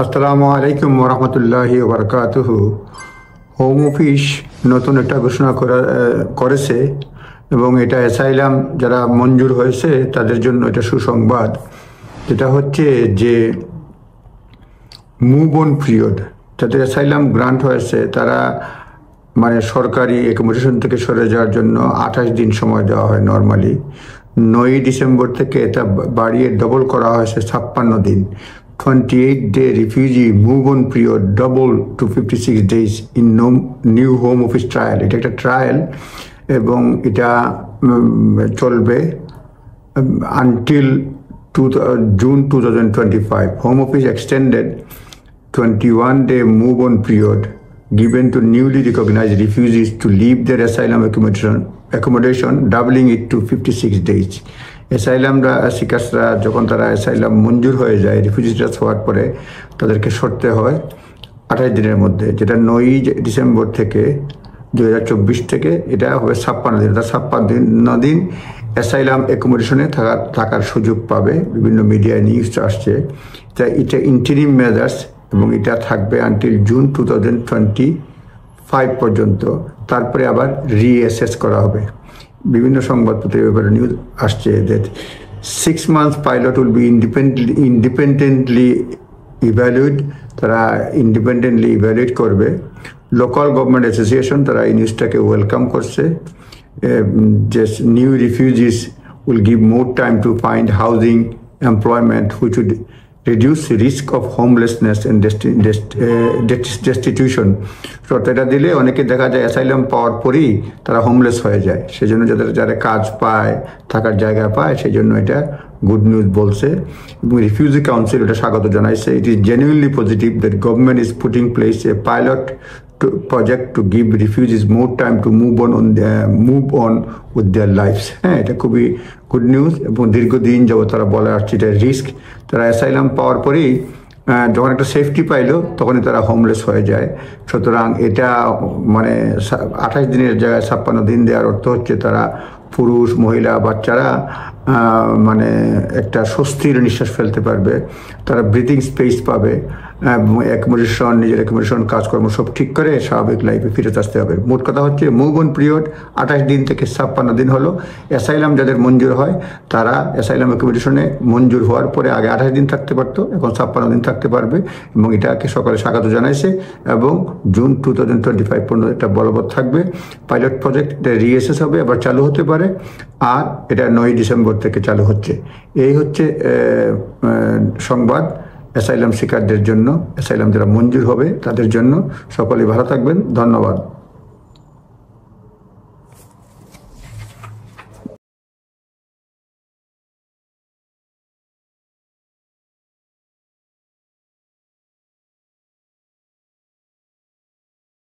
আসসালামু আলাইকুম ওরহমতুল্লাহি ওবরকাতুহু। হোম অফিস নতুন একটা ঘোষণা করেছে এবং এটা অ্যাসাইলাম যারা মঞ্জুর হয়েছে তাদের জন্য এটা সুসংবাদ। যেটা হচ্ছে যে মুভ অন পিরিয়ড, যাদের অ্যাসাইলাম গ্রান্ট হয়েছে তারা মানে সরকারি অ্যাকোমোডেশন থেকে সরে যাওয়ার জন্য 28 দিন সময় দেওয়া হয় নর্মালি। 9ই ডিসেম্বর থেকে এটা বাড়িয়ে ডবল করা হয়েছে 56 দিন। 28-day refugee move on period double to 56 days in new home office trial। এটা একটা ট্রায়াল এবং এটা চলবে until June 2025। Home Office extended 21-day move on period given to newly recognized refugees to leave their asylum accommodation, doubling it to 56 days। অ্যাসাইলামরা সিকার্সরা যখন তারা asylum মঞ্জুর হয়ে যায় refugee status হওয়ার পরে তাদেরকে সরতে হয় 28 দিনের মধ্যে, যেটা 9ই ডিসেম্বর থেকে 2024 থেকে এটা হবে 56 দিন। অর্থাৎ 56 দিন অ্যাসাইলাম অ্যাকোমোডেশনে থাকার সুযোগ পাবে। বিভিন্ন মিডিয়ায় নিউজ আসছে। এটা ইন্টারিম মেজার্স এবং এটা থাকবে আনটিল জুন 2025 পর্যন্ত। তারপরে আবার রিঅ্যাসেস করা হবে। বিভিন্ন সংবাদপত্রে ব্যাপারে নিউজ আসছে যে 6 months pilot will be independently evaluate. তারা ইন্ডিপেন্ডেন্টলি ইভ্যালুয়েট করবে। লোকাল গভর্নমেন্ট অ্যাসোসিয়েশন তারা এই নিউজটাকে ওয়েলকাম করছে। যে new refugees will give more time to find housing employment which would reduce risk of homelessness and destitution। তো এটা দিলে অনেকে দেখা যায় অ্যাসাইলাম পাওয়ার পরেই তারা হোমলেস হয়ে যায়। সেজন্য যারা কাজ পায়, থাকার জায়গা পায়, সেই জন্য এটা গুড নিউজ বলছে এবং রিফিউজি কাউন্সিল এটা স্বাগত জানাইছে। It is genuinely positive that government is putting place a pilot project to give refugees more time to move on with their lives। হ্যাঁ, এটা খুবই গুড নিউজ এবং দীর্ঘদিন যাবত তারা বলে আসছে এটা রিস্ক। তারা অ্যাসাইলাম পাওয়ার পরেই যখন একটা সেফটি পাইলো তখনই তারা হোমলেস হয়ে যায়। সুতরাং এটা মানে 28 দিনের জায়গায় 56 দিন দেওয়ার অর্থ হচ্ছে তারা পুরুষ, মহিলা, বাচ্চারা মানে একটা স্বস্তির নিঃশ্বাস ফেলতে পারবে। তারা ব্রিথিং স্পেস পাবে এবং নিজের অ্যাকোমোডেশন কাজকর্ম সব ঠিক করে স্বাভাবিক লাইফে ফিরে আসতে হবে। মোট কথা হচ্ছে মুভ অন পিরিয়ড 28 দিন থেকে 56 দিন হলো। অ্যাসাইলাম যাদের মঞ্জুর হয় তারা অ্যাসাইলাম অ্যাকোমোডেশনে মঞ্জুর হওয়ার পরে আগে 28 দিন থাকতে পারতো, এখন 56 দিন থাকতে পারবে এবং এটাকে সকালে স্বাগত জানাইছে এবং জুন 2025 পর্যন্ত এটা বলবৎ থাকবে। পাইলট প্রজেক্ট এটা রিএসএস হবে, আবার চালু হতে পারে। আর এটা 9ই ডিসেম্বর থেকে চালু হচ্ছে। এই হচ্ছে সংবাদ অ্যাসাইলাম শিকারদের জন্য, অ্যাসাইলাম যারা মঞ্জুর হবে তাদের জন্য। সকলেই ভালো থাকবেন। ধন্যবাদ।